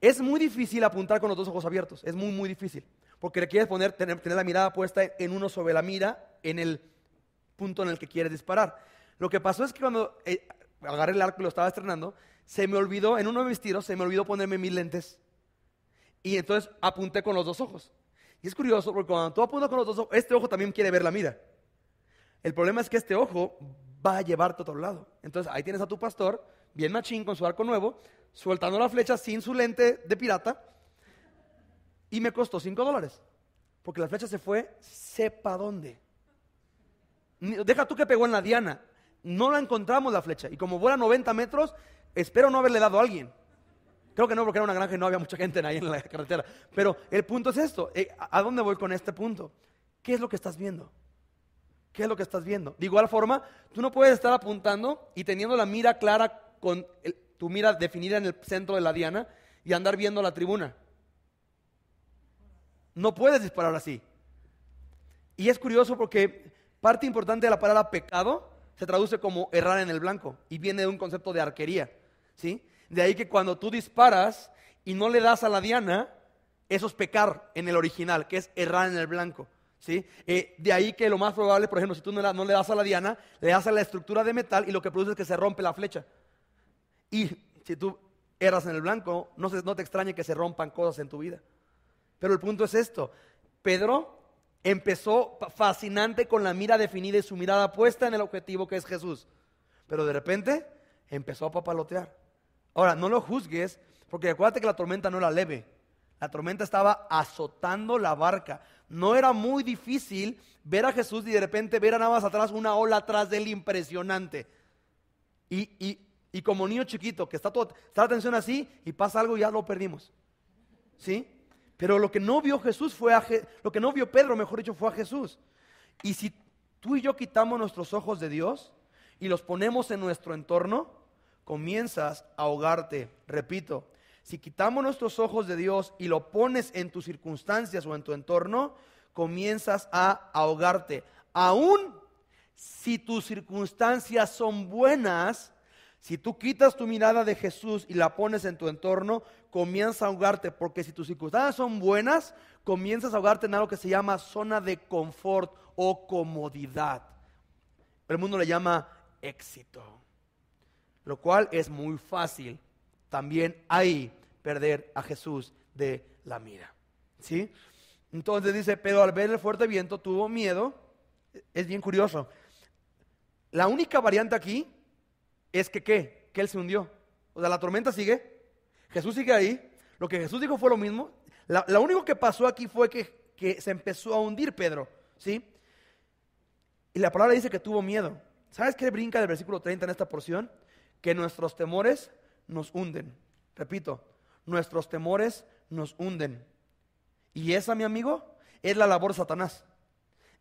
Es muy difícil apuntar con los dos ojos abiertos, es muy, muy difícil. Porque le quieres tener la mirada puesta en uno sobre la mira, en el punto en el que quieres disparar. Lo que pasó es que cuando agarré el arco y lo estaba estrenando, se me olvidó, en uno de mis tiros, se me olvidó ponerme mis lentes. Y entonces apunté con los dos ojos. Y es curioso, porque cuando tú apuntas con los dos ojos, este ojo también quiere ver la mira. El problema es que este ojo va a llevarte a otro lado. Entonces ahí tienes a tu pastor, bien machín, con su arco nuevo, soltando la flecha sin su lente de pirata. Y me costó $5, porque la flecha se fue, sepa dónde. Deja tú que pegó en la diana, no la encontramos la flecha. Y como vuela 90 metros, espero no haberle dado a alguien. Creo que no, porque era una granja y no había mucha gente ahí en la carretera. Pero el punto es esto, ¿a dónde voy con este punto? ¿Qué es lo que estás viendo? ¿Qué es lo que estás viendo? De igual forma, tú no puedes estar apuntando y teniendo la mira clara, con tu mira definida en el centro de la diana y andar viendo la tribuna. No puedes disparar así. Y es curioso porque parte importante de la palabra pecado se traduce como errar en el blanco y viene de un concepto de arquería, ¿sí? De ahí que cuando tú disparas y no le das a la diana, eso es pecar en el original, que es errar en el blanco, ¿sí? De ahí que lo más probable, por ejemplo, si tú no le das a la diana, le das a la estructura de metal y lo que produce es que se rompe la flecha. Y si tú erras en el blanco, no te extrañe que se rompan cosas en tu vida. Pero el punto es esto: Pedro empezó fascinante con la mira definida y su mirada puesta en el objetivo, que es Jesús. Pero de repente empezó a papalotear. Ahora, no lo juzgues, porque acuérdate que la tormenta no era leve. La tormenta estaba azotando la barca. No era muy difícil ver a Jesús y de repente ver a nada más atrás una ola atrás de él impresionante. Y como niño chiquito que está la atención así y pasa algo y ya lo perdimos. ¿Sí? Pero lo que no vio Jesús lo que no vio Pedro, mejor dicho, fue a Jesús. Y si tú y yo quitamos nuestros ojos de Dios y los ponemos en nuestro entorno, comienzas a ahogarte. Repito, si quitamos nuestros ojos de Dios y lo pones en tus circunstancias o en tu entorno, comienzas a ahogarte. Aún si tus circunstancias son buenas, si tú quitas tu mirada de Jesús y la pones en tu entorno, comienzas a ahogarte, porque si tus circunstancias son buenas, comienzas a ahogarte en algo que se llama zona de confort o comodidad. El mundo le llama éxito, lo cual es muy fácil también ahí perder a Jesús de la mira, ¿sí? Entonces dice, pero al ver el fuerte viento tuvo miedo. Es bien curioso. La única variante aquí es que ¿qué? Que él se hundió. O sea, la tormenta sigue, Jesús sigue ahí. Lo que Jesús dijo fue lo mismo. Lo único que pasó aquí fue que se empezó a hundir Pedro, ¿sí? Y la palabra dice que tuvo miedo. ¿Sabes qué brinca del versículo 30 en esta porción? Que nuestros temores nos hunden. Repito, nuestros temores nos hunden. Y esa, mi amigo, es la labor de Satanás.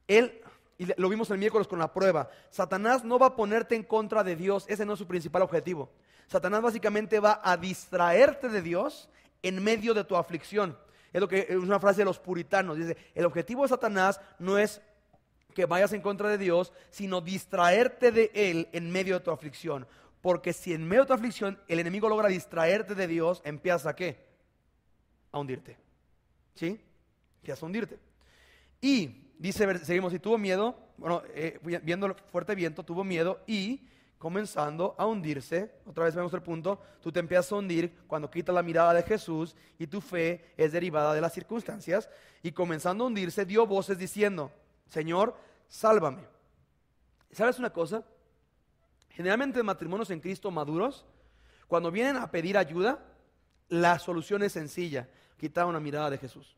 Y lo vimos el miércoles con la prueba. Satanás no va a ponerte en contra de Dios. Ese no es su principal objetivo. Satanás básicamente va a distraerte de Dios en medio de tu aflicción. Es una frase de los puritanos. Dice, el objetivo de Satanás no es que vayas en contra de Dios, sino distraerte de Él en medio de tu aflicción. Porque si en medio de tu aflicción el enemigo logra distraerte de Dios, empieza ¿a qué? A hundirte. ¿Sí? Empieza a hundirte. Y dice, seguimos, y tuvo miedo, viendo el fuerte viento, tuvo miedo y comenzando a hundirse. Otra vez vemos el punto, tú te empiezas a hundir cuando quitas la mirada de Jesús y tu fe es derivada de las circunstancias. Y comenzando a hundirse, dio voces diciendo, Señor, sálvame. ¿Sabes una cosa? Generalmente en matrimonios en Cristo maduros, cuando vienen a pedir ayuda, la solución es sencilla, quitar una mirada de Jesús.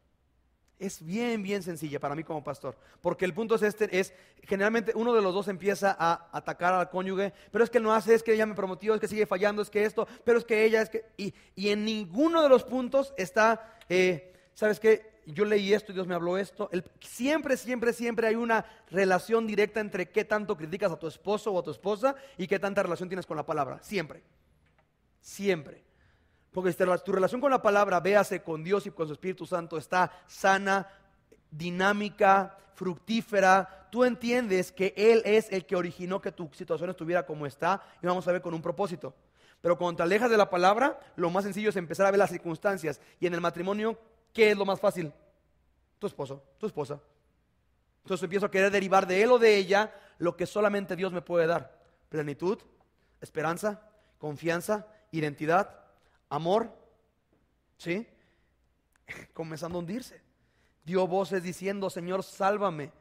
Es bien, bien sencilla para mí como pastor, porque el punto es generalmente uno de los dos empieza a atacar al cónyuge, pero es que él no hace, es que ella me prometió, es que sigue fallando, es que esto, pero es que ella, es que... Y en ninguno de los puntos está, ¿sabes qué? Yo leí esto y Dios me habló esto. Siempre hay una relación directa entre qué tanto criticas a tu esposo o a tu esposa y qué tanta relación tienes con la palabra. Siempre. Porque si tu relación con la palabra, véase con Dios y con su Espíritu Santo, está sana, dinámica, fructífera, tú entiendes que Él es el que originó que tu situación estuviera como está y vamos a ver con un propósito. Pero cuando te alejas de la palabra, lo más sencillo es empezar a ver las circunstancias. Y en el matrimonio, ¿qué es lo más fácil? Tu esposo, tu esposa. Entonces empiezo a querer derivar de él o de ella lo que solamente Dios me puede dar. Plenitud, esperanza, confianza, identidad, amor. ¿Sí? Comenzando a hundirse. Dio voces diciendo, Señor, sálvame.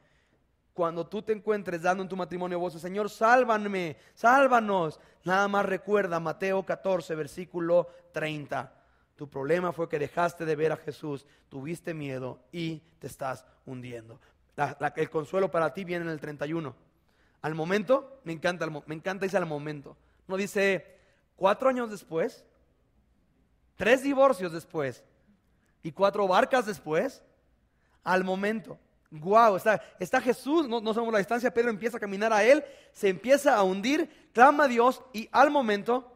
Cuando tú te encuentres dando en tu matrimonio voces, Señor, sálvame, sálvanos. Nada más recuerda Mateo 14, versículo 30. Tu problema fue que dejaste de ver a Jesús, tuviste miedo y te estás hundiendo. El consuelo para ti viene en el 31. Al momento, me encanta dice al momento. No dice 4 años después, 3 divorcios después y 4 barcas después. Al momento. Guau, está Jesús, no sabemos la distancia, Pedro empieza a caminar a él, se empieza a hundir, clama a Dios y al momento,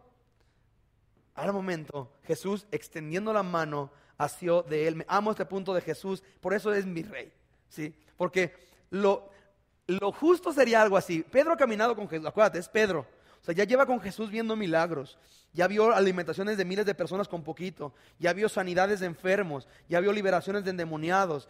Jesús extendiendo la mano hacia de él. Me amo este punto de Jesús, por eso es mi rey, ¿sí? Porque lo justo sería algo así. Pedro ha caminado con Jesús, acuérdate, es Pedro. O sea, ya lleva con Jesús viendo milagros. Ya vio alimentaciones de miles de personas con poquito. Ya vio sanidades de enfermos. Ya vio liberaciones de endemoniados.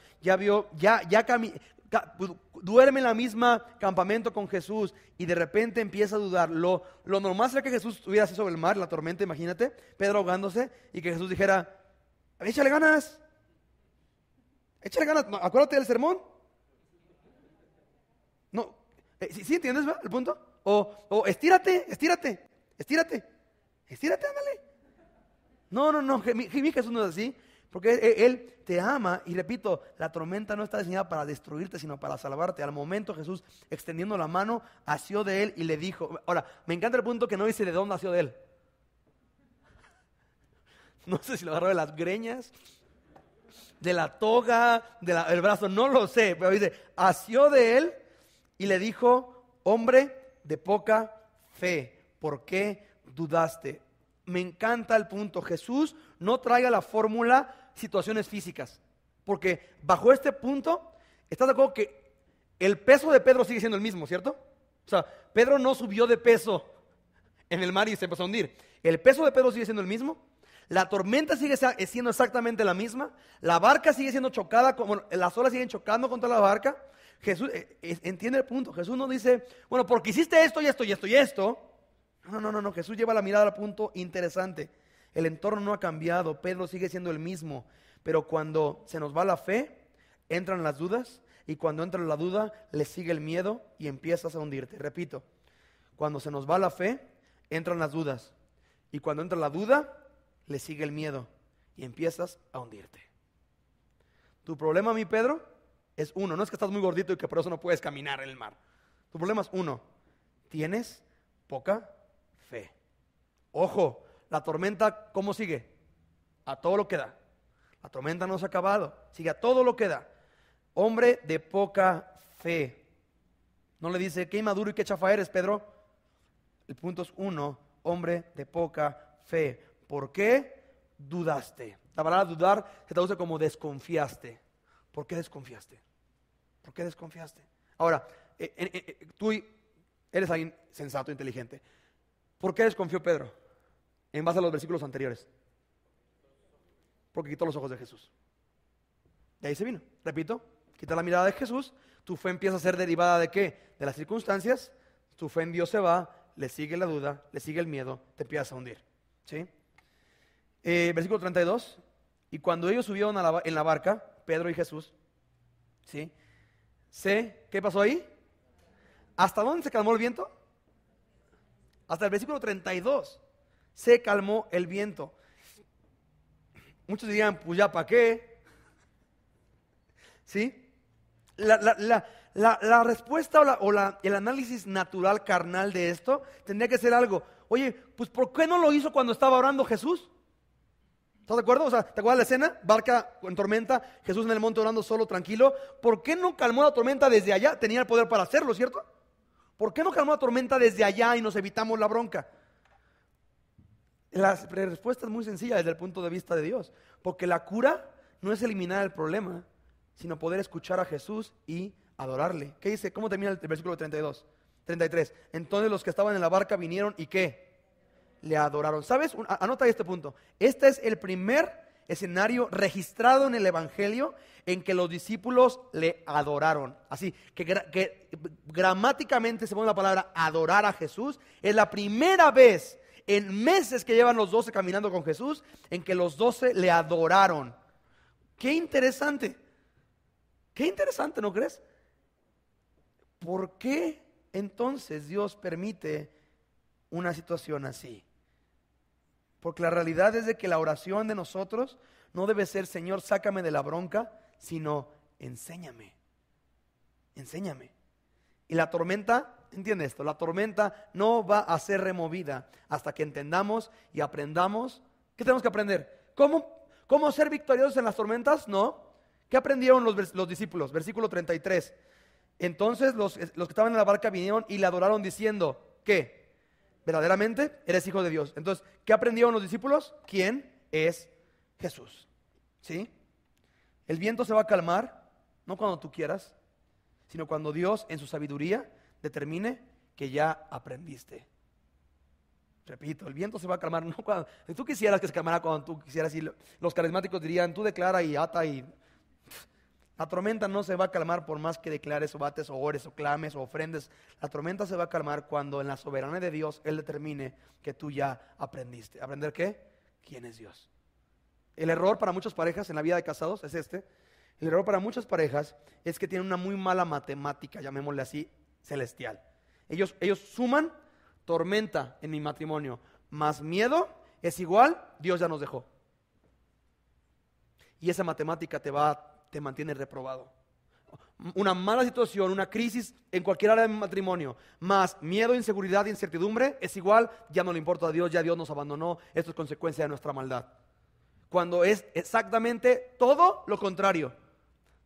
Duerme en la misma campamento con Jesús y de repente empieza a dudar. Lo normal sería que Jesús estuviera así sobre el mar, la tormenta, imagínate, Pedro ahogándose y que Jesús dijera, échale ganas. Échale ganas, no, acuérdate del sermón. No, ¿sí entiendes el punto? O estírate, ándale. No, mi Jesús no es así, porque Él te ama y repito, la tormenta no está diseñada para destruirte, sino para salvarte. Al momento Jesús, extendiendo la mano, asió de Él y le dijo, ahora, me encanta el punto que no dice de dónde asió de Él. No sé si lo agarró de las greñas, de la toga, del brazo, no lo sé, pero dice, asió de Él y le dijo, hombre de poca fe, ¿por qué dudaste? Me encanta el punto. Jesús no traiga la fórmula situaciones físicas, porque bajo este punto, ¿estás de acuerdo que el peso de Pedro sigue siendo el mismo, cierto? O sea, Pedro no subió de peso en el mar y se empezó a hundir. El peso de Pedro sigue siendo el mismo. La tormenta sigue siendo exactamente la misma. La barca sigue siendo chocada, como las olas siguen chocando contra la barca. Jesús entiende el punto. Jesús no dice, bueno, porque hiciste esto y esto y esto y esto. No. Jesús lleva la mirada al punto interesante. El entorno no ha cambiado. Pedro sigue siendo el mismo. Pero cuando se nos va la fe, entran las dudas. Y cuando entra la duda, le sigue el miedo y empiezas a hundirte. Repito, cuando se nos va la fe, entran las dudas. Y cuando entra la duda, le sigue el miedo y empiezas a hundirte. Tu problema, mi Pedro, es uno. No es que estás muy gordito y que por eso no puedes caminar en el mar. Tu problema es uno. Tienes poca fe. Ojo, la tormenta, ¿cómo sigue? A todo lo que da. La tormenta no se ha acabado. Sigue a todo lo que da. Hombre de poca fe. No le dice, qué inmaduro y qué chafa eres, Pedro. El punto es uno. Hombre de poca fe. ¿Por qué dudaste? La palabra dudar se traduce como desconfiaste. ¿Por qué desconfiaste? ¿Por qué desconfiaste? Ahora, tú eres alguien sensato, inteligente. ¿Por qué desconfió Pedro? En base a los versículos anteriores. Porque quitó los ojos de Jesús. De ahí se vino. Repito, quita la mirada de Jesús. Tu fe empieza a ser derivada ¿de qué? De las circunstancias. Tu fe en Dios se va, le sigue la duda, le sigue el miedo, te empiezas a hundir. ¿Sí? Versículo 32. Y cuando ellos subieron en la barca, Pedro y Jesús, ¿sí? ¿Qué pasó ahí? ¿Hasta dónde se calmó el viento? Hasta el versículo 32 se calmó el viento. Muchos dirían, pues ya para qué. ¿Sí? La respuesta el análisis natural carnal de esto tendría que ser algo. Oye, pues ¿por qué no lo hizo cuando estaba orando Jesús? ¿Estás de acuerdo? O sea, ¿te acuerdas la escena? Barca en tormenta, Jesús en el monte orando solo, tranquilo. ¿Por qué no calmó la tormenta desde allá? Tenía el poder para hacerlo, ¿cierto? ¿Por qué no calmó la tormenta desde allá y nos evitamos la bronca? La respuesta es muy sencilla desde el punto de vista de Dios. Porque la cura no es eliminar el problema, sino poder escuchar a Jesús y adorarle. ¿Qué dice? ¿Cómo termina el versículo 32? 33. Entonces los que estaban en la barca vinieron y ¿qué? Le adoraron. ¿Sabes? Anota este punto. Este es el primer escenario registrado en el Evangelio en que los discípulos le adoraron. Así que gramáticamente se pone la palabra adorar a Jesús. Es la primera vez en meses que llevan los 12 caminando con Jesús en que los 12 le adoraron. Qué interesante. Qué interesante, ¿no crees? ¿Por qué entonces Dios permite una situación así? Porque la realidad es de que la oración de nosotros no debe ser, Señor, sácame de la bronca, sino enséñame. Enséñame. Y la tormenta, entiende esto, la tormenta no va a ser removida hasta que entendamos y aprendamos. ¿Qué tenemos que aprender? ¿Cómo ser victoriosos en las tormentas? No. ¿Qué aprendieron los discípulos? Versículo 33. Entonces los que estaban en la barca vinieron y le adoraron diciendo, ¿qué? Verdaderamente eres hijo de Dios. Entonces, ¿qué aprendieron los discípulos? ¿Quién es Jesús? ¿Sí? El viento se va a calmar, no cuando tú quieras, sino cuando Dios en su sabiduría determine que ya aprendiste. Repito, el viento se va a calmar, no cuando si tú quisieras que se calmara cuando tú quisieras, y los carismáticos dirían, tú declara y ata y... La tormenta no se va a calmar por más que declares o bates o ores o clames o ofrendes. La tormenta se va a calmar cuando en la soberanía de Dios Él determine que tú ya aprendiste. ¿Aprender qué? ¿Quién es Dios? El error para muchas parejas en la vida de casados es este. El error para muchas parejas es que tienen una muy mala matemática, llamémosle así, celestial. Ellos suman tormenta en mi matrimonio más miedo es igual, Dios ya nos dejó. Y esa matemática te mantiene reprobado. Una mala situación, una crisis en cualquier área de mi matrimonio, más miedo, inseguridad e incertidumbre es igual, ya no le importa a Dios, ya Dios nos abandonó, esto es consecuencia de nuestra maldad. Cuando es exactamente todo lo contrario.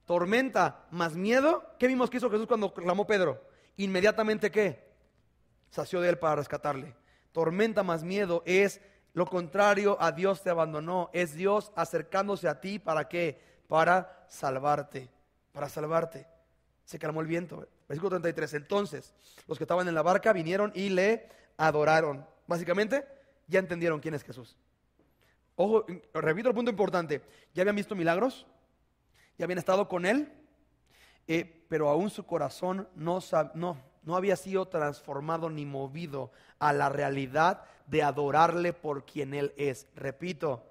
Tormenta más miedo, ¿qué vimos que hizo Jesús cuando clamó Pedro? Inmediatamente ¿qué? Sació de él para rescatarle. Tormenta más miedo es lo contrario a Dios te abandonó, es Dios acercándose a ti, ¿para qué? Para salvarte, para salvarte. Se calmó el viento. Versículo 33. Entonces, los que estaban en la barca vinieron y le adoraron. Básicamente, ya entendieron quién es Jesús. Ojo, repito el punto importante. Ya habían visto milagros, ya habían estado con Él, pero aún su corazón no había sido transformado ni movido a la realidad de adorarle por quien Él es. Repito,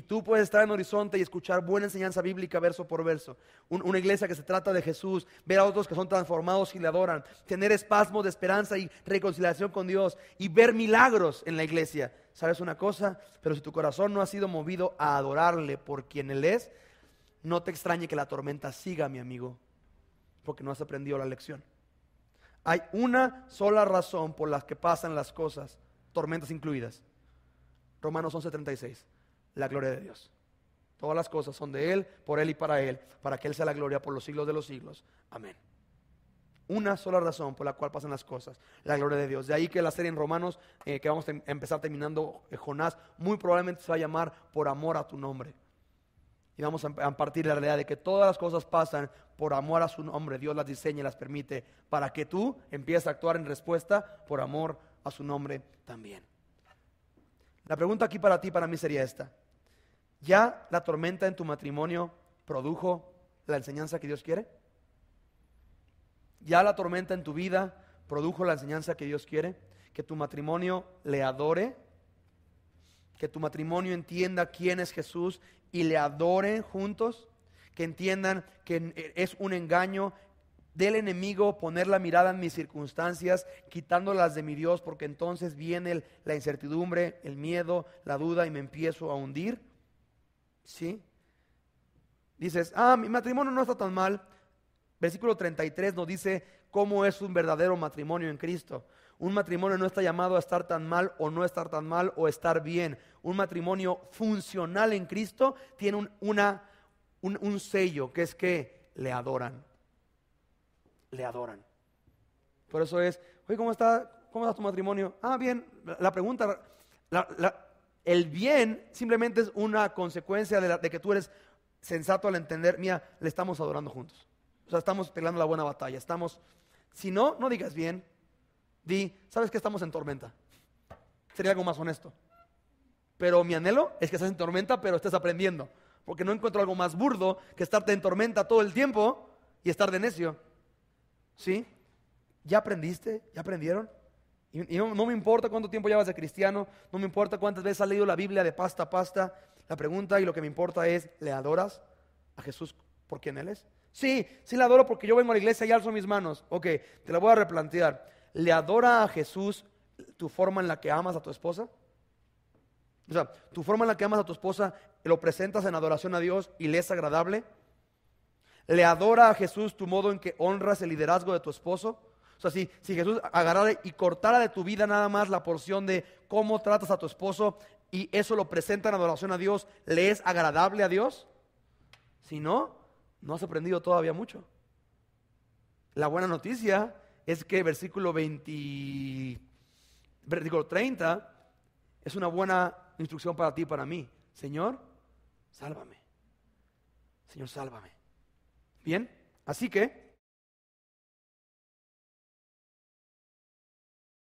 tú puedes estar en Horizonte y escuchar buena enseñanza bíblica verso por verso. Una iglesia que se trata de Jesús, ver a otros que son transformados y le adoran, tener espasmos de esperanza y reconciliación con Dios y ver milagros en la iglesia. ¿Sabes una cosa? Pero si tu corazón no ha sido movido a adorarle por quien Él es, no te extrañe que la tormenta siga, mi amigo, porque no has aprendido la lección. Hay una sola razón por la que pasan las cosas, tormentas incluidas. Romanos 11:36. La gloria de Dios. Todas las cosas son de Él, por Él y para que Él sea la gloria por los siglos de los siglos. Amén. Una sola razón por la cual pasan las cosas, la gloria de Dios. De ahí que la serie en Romanos, que vamos a empezar terminando Jonás, muy probablemente se va a llamar Por amor a tu nombre. Y vamos a partir de la realidad de que todas las cosas pasan por amor a su nombre. Dios las diseña y las permite para que tú empieces a actuar en respuesta por amor a su nombre también. La pregunta aquí para ti, para mí sería esta. ¿Ya la tormenta en tu matrimonio produjo la enseñanza que Dios quiere? ¿Ya la tormenta en tu vida produjo la enseñanza que Dios quiere? Que tu matrimonio le adore, que tu matrimonio entienda quién es Jesús y le adoren juntos, que entiendan que es un engaño del enemigo poner la mirada en mis circunstancias, quitándolas de mi Dios, porque entonces viene la incertidumbre, el miedo, la duda y me empiezo a hundir. ¿Sí? Dices, mi matrimonio no está tan mal. Versículo 33 nos dice cómo es un verdadero matrimonio en Cristo. Un matrimonio no está llamado a estar tan mal o no estar tan mal o estar bien. Un matrimonio funcional en Cristo tiene un sello, que es que le adoran. Le adoran. Por eso es, oye, ¿cómo está tu matrimonio? Bien. La pregunta, el bien simplemente es una consecuencia de que tú eres sensato al entender, mira, le estamos adorando juntos. O sea, estamos peleando la buena batalla. Si no digas bien. ¿Sabes que estamos en tormenta? Sería algo más honesto. Pero mi anhelo es que estés en tormenta, pero estés aprendiendo. Porque no encuentro algo más burdo que estarte en tormenta todo el tiempo y estar de necio. ¿Sí? ¿Ya aprendiste? ¿Ya aprendieron? Y no me importa cuánto tiempo llevas de cristiano, no me importa cuántas veces has leído la Biblia de pasta a pasta. La pregunta y lo que me importa es, ¿le adoras a Jesús por quien Él es? Sí le adoro porque yo vengo a la iglesia y alzo mis manos. Ok, te la voy a replantear. ¿Le adora a Jesús tu forma en la que amas a tu esposa? O sea, tu forma en la que amas a tu esposa, ¿lo presentas en adoración a Dios y le es agradable? ¿Le adora a Jesús tu modo en que honras el liderazgo de tu esposo? O sea, si Jesús agarrara y cortara de tu vida nada más la porción de cómo tratas a tu esposo y eso lo presenta en adoración a Dios, ¿le es agradable a Dios? Si no, no has aprendido todavía mucho. La buena noticia es que versículo 30 es una buena instrucción para ti y para mí. Señor, sálvame. Señor, sálvame. Bien, así que